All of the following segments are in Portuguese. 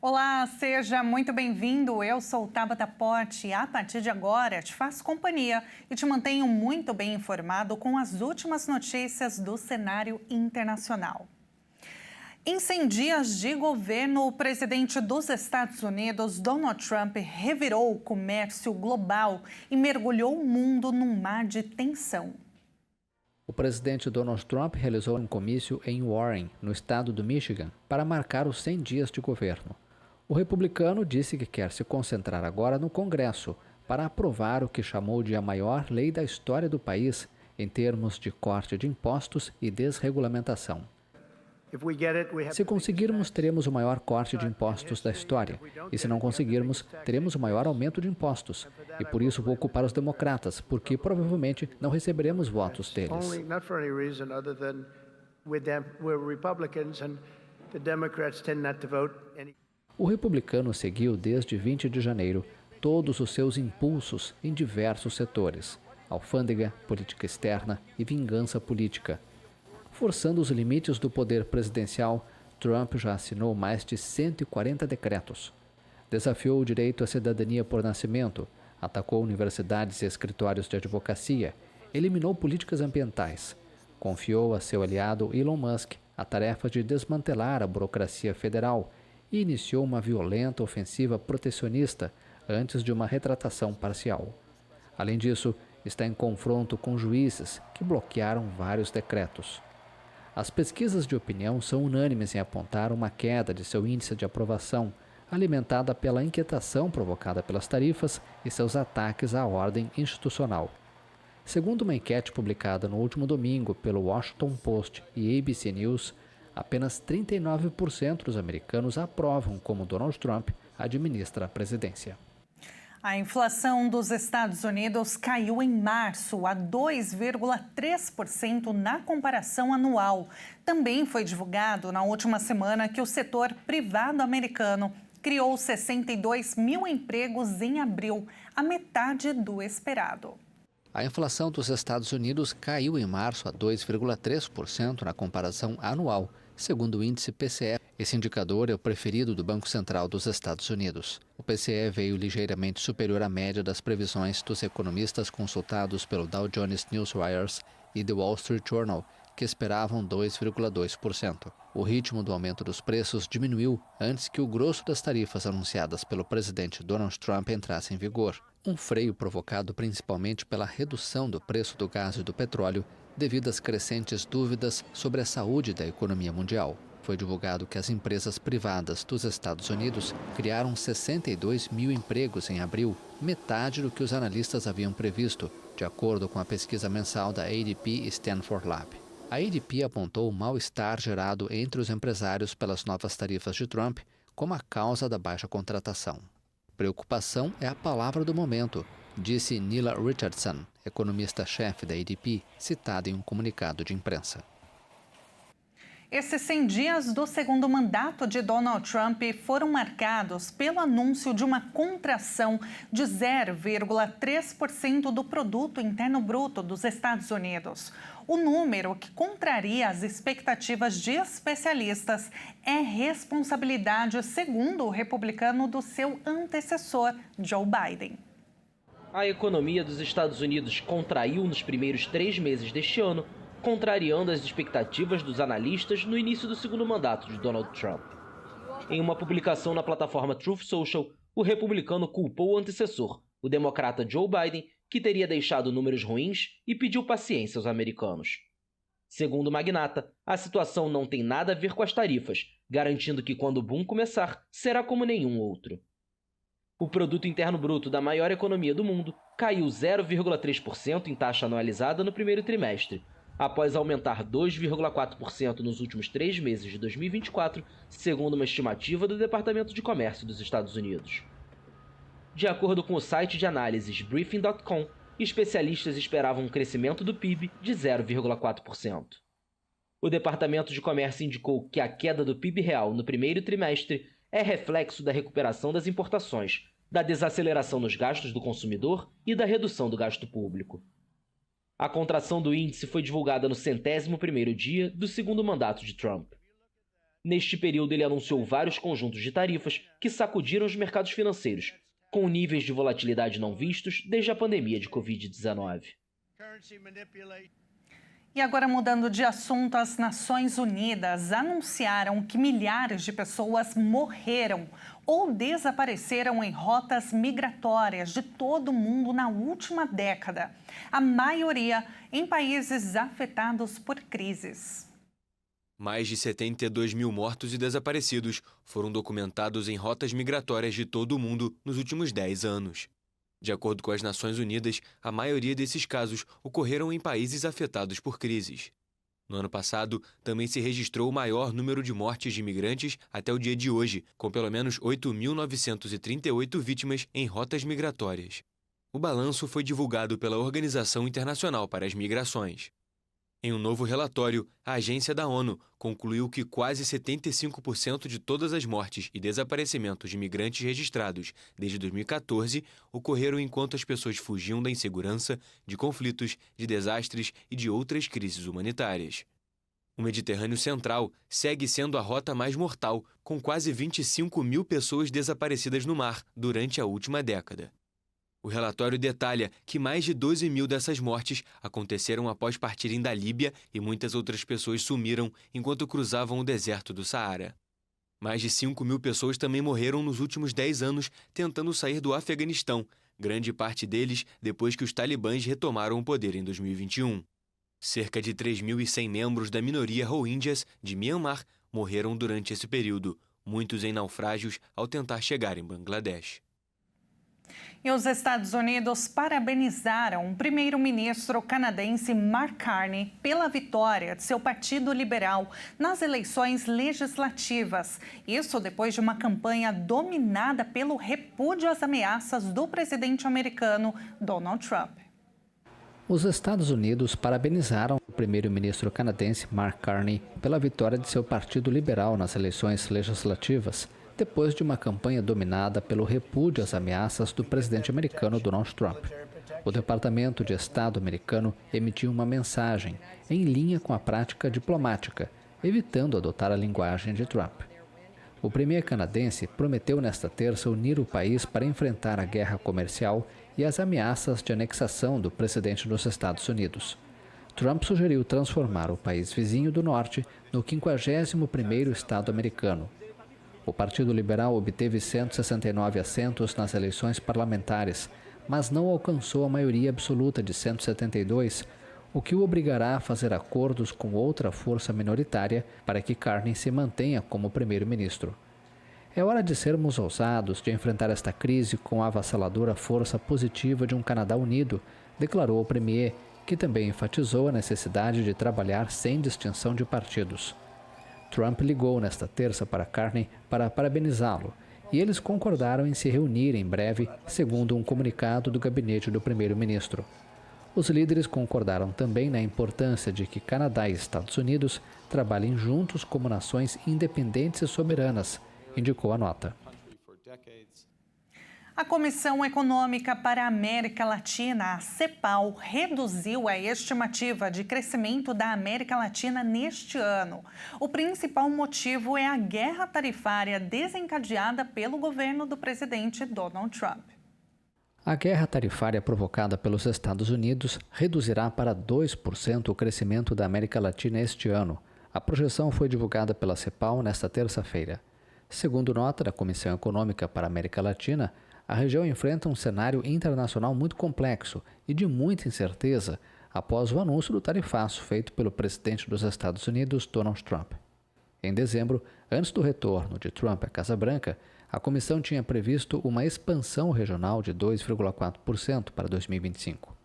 Olá, seja muito bem-vindo. Eu sou Tabata Pote e a partir de agora te faço companhia e te mantenho muito bem informado com as últimas notícias do cenário internacional. Em 100 dias de governo, o presidente dos Estados Unidos, Donald Trump, revirou o comércio global e mergulhou o mundo num mar de tensão. O presidente Donald Trump realizou um comício em Warren, no estado do Michigan, para marcar os 100 dias de governo. O republicano disse que quer se concentrar agora no Congresso para aprovar o que chamou de a maior lei da história do país em termos de corte de impostos e desregulamentação. Se conseguirmos, teremos o maior corte de impostos da história. E se não conseguirmos, teremos o maior aumento de impostos. E por isso vou culpar os democratas, porque provavelmente não receberemos votos deles. O republicano seguiu desde 20 de janeiro todos os seus impulsos em diversos setores: alfândega, política externa e vingança política. Forçando os limites do poder presidencial, Trump já assinou mais de 140 decretos. Desafiou o direito à cidadania por nascimento, atacou universidades e escritórios de advocacia, eliminou políticas ambientais, confiou a seu aliado Elon Musk a tarefa de desmantelar a burocracia federal e iniciou uma violenta ofensiva protecionista antes de uma retratação parcial. Além disso, está em confronto com juízes que bloquearam vários decretos. As pesquisas de opinião são unânimes em apontar uma queda de seu índice de aprovação, alimentada pela inquietação provocada pelas tarifas e seus ataques à ordem institucional. Segundo uma enquete publicada no último domingo pelo Washington Post e ABC News, apenas 39% dos americanos aprovam como Donald Trump administra a presidência. A inflação dos Estados Unidos caiu em março a 2,3% na comparação anual. Também foi divulgado na última semana que o setor privado americano criou 62 mil empregos em abril, a metade do esperado. A inflação dos Estados Unidos caiu em março a 2,3% na comparação anual, segundo o índice PCE. Esse indicador é o preferido do Banco Central dos Estados Unidos. O PCE veio ligeiramente superior à média das previsões dos economistas consultados pelo Dow Jones Newswires e The Wall Street Journal, que esperavam 2,2%. O ritmo do aumento dos preços diminuiu antes que o grosso das tarifas anunciadas pelo presidente Donald Trump entrasse em vigor. Um freio provocado principalmente pela redução do preço do gás e do petróleo devido às crescentes dúvidas sobre a saúde da economia mundial. Foi divulgado que as empresas privadas dos Estados Unidos criaram 62 mil empregos em abril, metade do que os analistas haviam previsto, de acordo com a pesquisa mensal da ADP e Stanford Lab. A ADP apontou o mal-estar gerado entre os empresários pelas novas tarifas de Trump como a causa da baixa contratação. Preocupação é a palavra do momento, disse Nila Richardson, economista-chefe da ADP, citada em um comunicado de imprensa. Esses 100 dias do segundo mandato de Donald Trump foram marcados pelo anúncio de uma contração de 0,3% do produto interno bruto dos Estados Unidos. O número, que contraria as expectativas de especialistas, é responsabilidade, segundo o republicano, do seu antecessor, Joe Biden. A economia dos Estados Unidos contraiu nos primeiros 3 meses deste ano, contrariando as expectativas dos analistas no início do segundo mandato de Donald Trump. Em uma publicação na plataforma Truth Social, o republicano culpou o antecessor, o democrata Joe Biden, que teria deixado números ruins e pediu paciência aos americanos. Segundo o magnata, a situação não tem nada a ver com as tarifas, garantindo que quando o boom começar, será como nenhum outro. O produto interno bruto da maior economia do mundo caiu 0,3% em taxa anualizada no primeiro trimestre, após aumentar 2,4% nos últimos 3 meses de 2024, segundo uma estimativa do Departamento de Comércio dos Estados Unidos. De acordo com o site de análises Briefing.com, especialistas esperavam um crescimento do PIB de 0,4%. O Departamento de Comércio indicou que a queda do PIB real no primeiro trimestre é reflexo da recuperação das importações, da desaceleração nos gastos do consumidor e da redução do gasto público. A contração do índice foi divulgada no 101º dia do segundo mandato de Trump. Neste período, ele anunciou vários conjuntos de tarifas que sacudiram os mercados financeiros, com níveis de volatilidade não vistos desde a pandemia de Covid-19. E agora, mudando de assunto, as Nações Unidas anunciaram que milhares de pessoas morreram ou desapareceram em rotas migratórias de todo o mundo na última década, a maioria em países afetados por crises. Mais de 72 mil mortos e desaparecidos foram documentados em rotas migratórias de todo o mundo nos últimos 10 anos. De acordo com as Nações Unidas, a maioria desses casos ocorreram em países afetados por crises. No ano passado, também se registrou o maior número de mortes de imigrantes até o dia de hoje, com pelo menos 8.938 vítimas em rotas migratórias. O balanço foi divulgado pela Organização Internacional para as Migrações. Em um novo relatório, a agência da ONU concluiu que quase 75% de todas as mortes e desaparecimentos de imigrantes registrados desde 2014 ocorreram enquanto as pessoas fugiam da insegurança, de conflitos, de desastres e de outras crises humanitárias. O Mediterrâneo Central segue sendo a rota mais mortal, com quase 25 mil pessoas desaparecidas no mar durante a última década. O relatório detalha que mais de 12 mil dessas mortes aconteceram após partirem da Líbia e muitas outras pessoas sumiram enquanto cruzavam o deserto do Saara. Mais de 5 mil pessoas também morreram nos últimos 10 anos tentando sair do Afeganistão, grande parte deles depois que os talibãs retomaram o poder em 2021. Cerca de 3.100 membros da minoria Rohingyas de Myanmar morreram durante esse período, muitos em naufrágios ao tentar chegar em Bangladesh. E os Estados Unidos parabenizaram o primeiro-ministro canadense Mark Carney pela vitória de seu Partido Liberal nas eleições legislativas. Isso depois de uma campanha dominada pelo repúdio às ameaças do presidente americano Donald Trump. Os Estados Unidos parabenizaram o primeiro-ministro canadense Mark Carney pela vitória de seu Partido Liberal nas eleições legislativas, depois de uma campanha dominada pelo repúdio às ameaças do presidente americano Donald Trump. O Departamento de Estado americano emitiu uma mensagem em linha com a prática diplomática, evitando adotar a linguagem de Trump. O premier canadense prometeu nesta terça unir o país para enfrentar a guerra comercial e as ameaças de anexação do presidente dos Estados Unidos. Trump sugeriu transformar o país vizinho do norte no 51º estado americano. O Partido Liberal obteve 169 assentos nas eleições parlamentares, mas não alcançou a maioria absoluta de 172, o que o obrigará a fazer acordos com outra força minoritária para que Carney se mantenha como primeiro-ministro. É hora de sermos ousados, de enfrentar esta crise com a avassaladora força positiva de um Canadá unido, declarou o premier, que também enfatizou a necessidade de trabalhar sem distinção de partidos. Trump ligou nesta terça para Carney para parabenizá-lo, e eles concordaram em se reunir em breve, segundo um comunicado do gabinete do primeiro-ministro. Os líderes concordaram também na importância de que Canadá e Estados Unidos trabalhem juntos como nações independentes e soberanas, indicou a nota. A Comissão Econômica para a América Latina, a CEPAL, reduziu a estimativa de crescimento da América Latina neste ano. O principal motivo é a guerra tarifária desencadeada pelo governo do presidente Donald Trump. A guerra tarifária provocada pelos Estados Unidos reduzirá para 2% o crescimento da América Latina este ano. A projeção foi divulgada pela CEPAL nesta terça-feira. Segundo nota da Comissão Econômica para a América Latina, a região enfrenta um cenário internacional muito complexo e de muita incerteza após o anúncio do tarifaço feito pelo presidente dos Estados Unidos, Donald Trump. Em dezembro, antes do retorno de Trump à Casa Branca, a comissão tinha previsto uma expansão regional de 2,4% para 2025.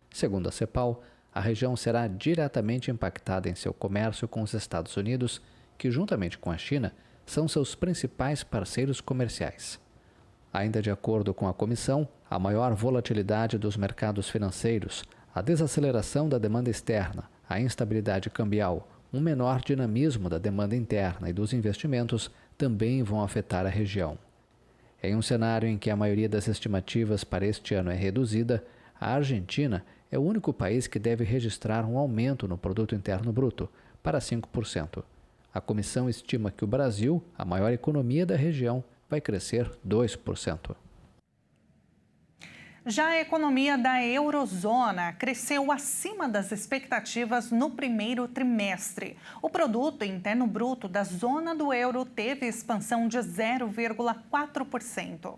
Segundo a CEPAL, a região será diretamente impactada em seu comércio com os Estados Unidos, que, juntamente com a China, são seus principais parceiros comerciais. Ainda de acordo com a comissão, a maior volatilidade dos mercados financeiros, a desaceleração da demanda externa, a instabilidade cambial, um menor dinamismo da demanda interna e dos investimentos também vão afetar a região. Em um cenário em que a maioria das estimativas para este ano é reduzida, a Argentina é o único país que deve registrar um aumento no Produto Interno Bruto, para 5%. A comissão estima que o Brasil, a maior economia da região, vai crescer 2%. Já a economia da eurozona cresceu acima das expectativas no primeiro trimestre. O produto interno bruto da zona do euro teve expansão de 0,4%.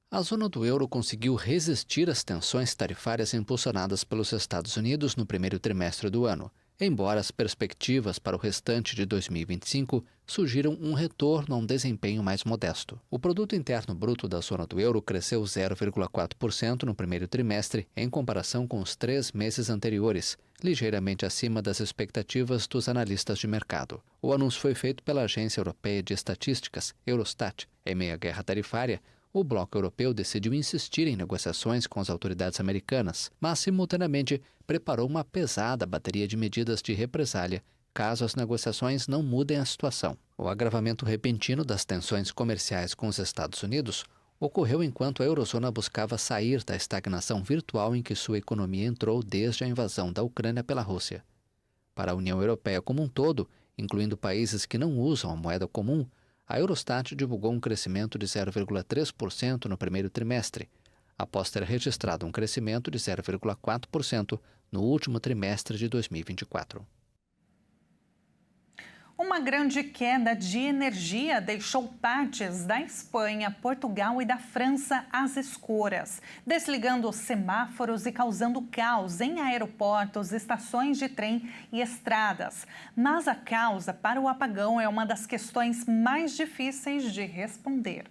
A zona do euro conseguiu resistir às tensões tarifárias impulsionadas pelos Estados Unidos no primeiro trimestre do ano, embora as perspectivas para o restante de 2025 sugiram um retorno a um desempenho mais modesto. O produto interno bruto da zona do euro cresceu 0,4% no primeiro trimestre em comparação com os 3 meses anteriores, ligeiramente acima das expectativas dos analistas de mercado. O anúncio foi feito pela Agência Europeia de Estatísticas, Eurostat. Em meio à guerra tarifária, o bloco europeu decidiu insistir em negociações com as autoridades americanas, mas, simultaneamente, preparou uma pesada bateria de medidas de represália caso as negociações não mudem a situação. O agravamento repentino das tensões comerciais com os Estados Unidos ocorreu enquanto a eurozona buscava sair da estagnação virtual em que sua economia entrou desde a invasão da Ucrânia pela Rússia. Para a União Europeia como um todo, incluindo países que não usam a moeda comum, a Eurostat divulgou um crescimento de 0,3% no primeiro trimestre, após ter registrado um crescimento de 0,4% no último trimestre de 2024. Uma grande queda de energia deixou partes da Espanha, Portugal e da França às escuras, desligando semáforos e causando caos em aeroportos, estações de trem e estradas. Mas a causa para o apagão é uma das questões mais difíceis de responder.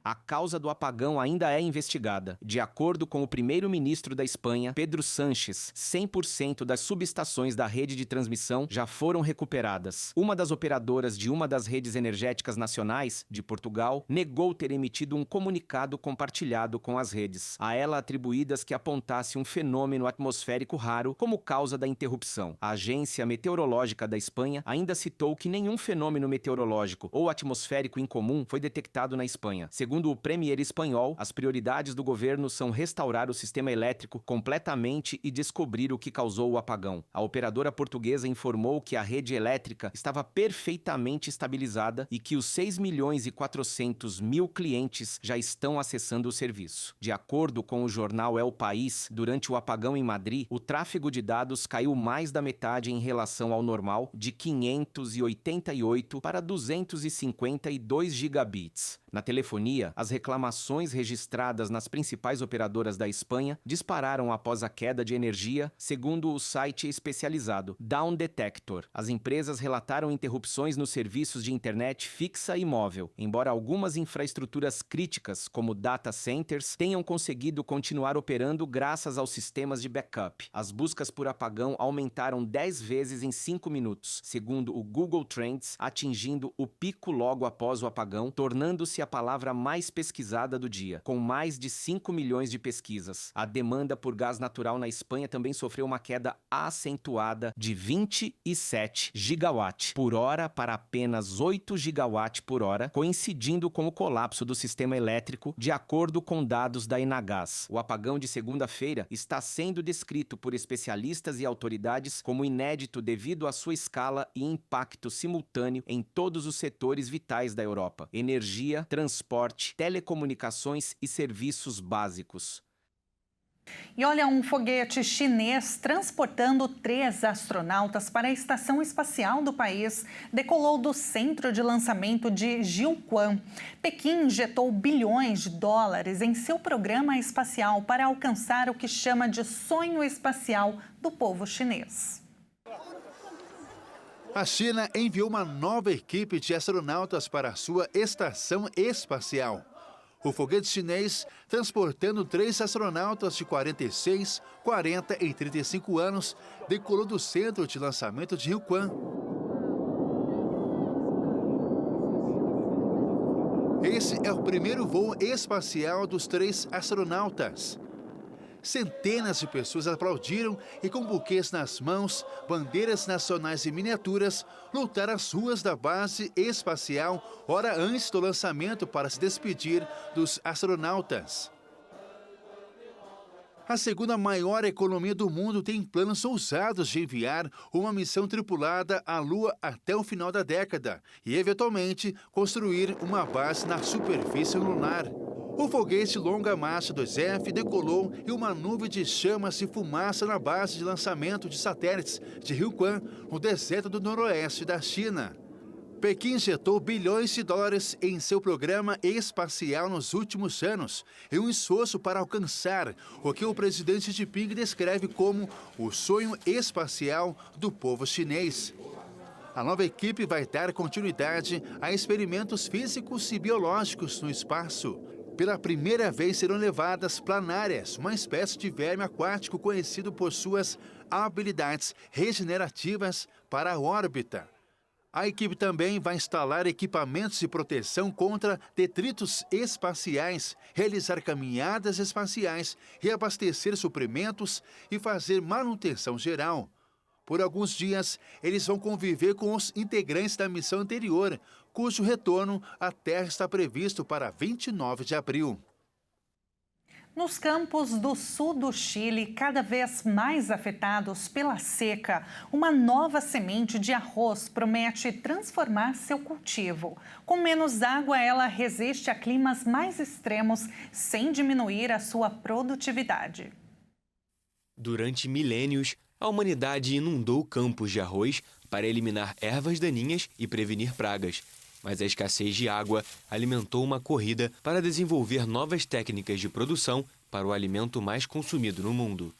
A causa do apagão ainda é investigada. De acordo com o primeiro-ministro da Espanha, Pedro Sánchez, 100% das subestações da rede de transmissão já foram recuperadas. Uma das operadoras de uma das redes energéticas nacionais, de Portugal, negou ter emitido um comunicado compartilhado com as redes, a ela atribuídas que apontasse um fenômeno atmosférico raro como causa da interrupção. A Agência Meteorológica da Espanha ainda citou que nenhum fenômeno meteorológico ou atmosférico incomum foi detectado na Espanha. Segundo o premier espanhol, as prioridades do governo são restaurar o sistema elétrico completamente e descobrir o que causou o apagão. A operadora portuguesa informou que a rede elétrica estava perfeitamente estabilizada e que os 6.400.000 clientes já estão acessando o serviço. De acordo com o jornal El País, durante o apagão em Madrid, o tráfego de dados caiu mais da metade em relação ao normal, de 588 para 252 gigabits. Na telefonia, as reclamações registradas nas principais operadoras da Espanha dispararam após a queda de energia, segundo o site especializado Down Detector. As empresas relataram interrupções nos serviços de internet fixa e móvel, embora algumas infraestruturas críticas, como data centers, tenham conseguido continuar operando graças aos sistemas de backup. As buscas por apagão aumentaram 10 vezes em 5 minutos, segundo o Google Trends, atingindo o pico logo após o apagão, tornando-se a palavra mais pesquisada do dia, com mais de 5 milhões de pesquisas. A demanda por gás natural na Espanha também sofreu uma queda acentuada de 27 gigawatt por hora para apenas 8 gigawatt por hora, coincidindo com o colapso do sistema elétrico, de acordo com dados da Enagás. O apagão de segunda-feira está sendo descrito por especialistas e autoridades como inédito devido à sua escala e impacto simultâneo em todos os setores vitais da Europa: energia, transporte, telecomunicações e serviços básicos. E olha, um foguete chinês transportando 3 astronautas para a estação espacial do país decolou do centro de lançamento de Jiuquan. Pequim injetou bilhões de dólares em seu programa espacial para alcançar o que chama de sonho espacial do povo chinês. A China enviou uma nova equipe de astronautas para a sua estação espacial. O foguete chinês, transportando 3 astronautas de 46, 40 e 35 anos, decolou do centro de lançamento de Jiuquan. Esse é o primeiro voo espacial dos 3 astronautas. Centenas de pessoas aplaudiram e, com buquês nas mãos, bandeiras nacionais e miniaturas, lutaram as ruas da base espacial hora antes do lançamento para se despedir dos astronautas. A segunda maior economia do mundo tem planos ousados de enviar uma missão tripulada à Lua até o final da década e, eventualmente, construir uma base na superfície lunar. O foguete Longa Marcha 2F decolou em uma nuvem de chamas e fumaça na base de lançamento de satélites de Ryuguan, no deserto do noroeste da China. Pequim injetou bilhões de dólares em seu programa espacial nos últimos anos, em um esforço para alcançar o que o presidente Xi Jinping descreve como o sonho espacial do povo chinês. A nova equipe vai dar continuidade a experimentos físicos e biológicos no espaço. Pela primeira vez serão levadas planárias, uma espécie de verme aquático conhecido por suas habilidades regenerativas, para a órbita. A equipe também vai instalar equipamentos de proteção contra detritos espaciais, realizar caminhadas espaciais, reabastecer suprimentos e fazer manutenção geral. Por alguns dias, eles vão conviver com os integrantes da missão anterior, cujo retorno à Terra está previsto para 29 de abril. Nos campos do sul do Chile, cada vez mais afetados pela seca, uma nova semente de arroz promete transformar seu cultivo. Com menos água, ela resiste a climas mais extremos, sem diminuir a sua produtividade. Durante milênios, a humanidade inundou campos de arroz para eliminar ervas daninhas e prevenir pragas. Mas a escassez de água alimentou uma corrida para desenvolver novas técnicas de produção para o alimento mais consumido no mundo.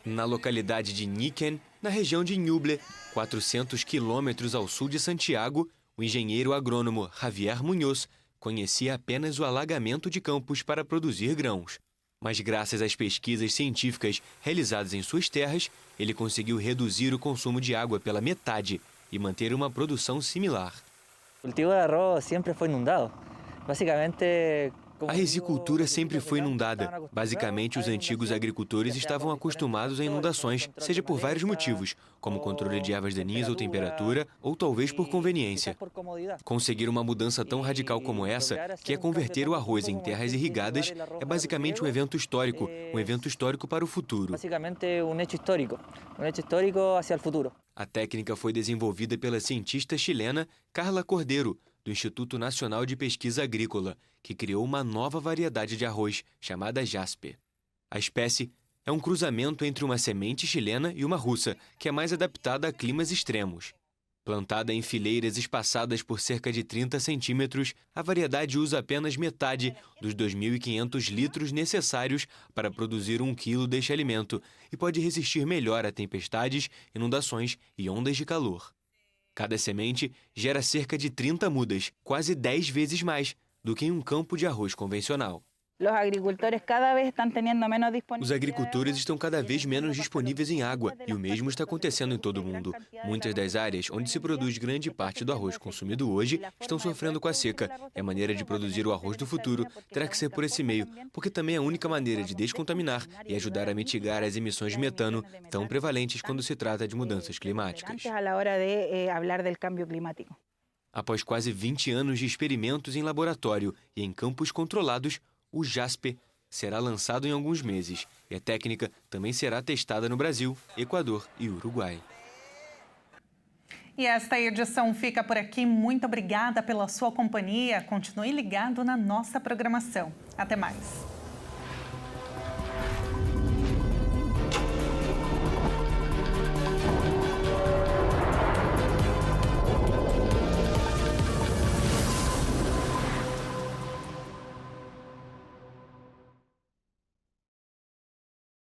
Na localidade de Niquén, na região de Ñuble, 400 quilômetros ao sul de Santiago, o engenheiro agrônomo Javier Muñoz conhecia apenas o alagamento de campos para produzir grãos. Mas graças às pesquisas científicas realizadas em suas terras, ele conseguiu reduzir o consumo de água pela metade e manter uma produção similar. O cultivo de arroz sempre foi inundado. Basicamente, a risicultura sempre foi inundada. Basicamente, os antigos agricultores estavam acostumados a inundações, seja por vários motivos, como controle de ervas daninhas ou temperatura, ou talvez por conveniência. Conseguir uma mudança tão radical como essa, que é converter o arroz em terras irrigadas, é basicamente um evento histórico para o futuro. Basicamente, um hecho histórico hacia o futuro. A técnica foi desenvolvida pela cientista chilena Carla Cordeiro, do Instituto Nacional de Pesquisa Agrícola, que criou uma nova variedade de arroz, chamada Jasper. A espécie é um cruzamento entre uma semente chilena e uma russa, que é mais adaptada a climas extremos. Plantada em fileiras espaçadas por cerca de 30 centímetros, a variedade usa apenas metade dos 2.500 litros necessários para produzir 1 quilo deste alimento e pode resistir melhor a tempestades, inundações e ondas de calor. Cada semente gera cerca de 30 mudas, quase 10 vezes mais do que em um campo de arroz convencional. Os agricultores estão cada vez menos disponíveis em água, e o mesmo está acontecendo em todo o mundo. Muitas das áreas onde se produz grande parte do arroz consumido hoje estão sofrendo com a seca, e a maneira de produzir o arroz do futuro terá que ser por esse meio, porque também é a única maneira de descontaminar e ajudar a mitigar as emissões de metano tão prevalentes quando se trata de mudanças climáticas. Após quase 20 anos de experimentos em laboratório e em campos controlados, o Jasper será lançado em alguns meses e a técnica também será testada no Brasil, Equador e Uruguai. E esta edição fica por aqui. Muito obrigada pela sua companhia. Continue ligado na nossa programação. Até mais.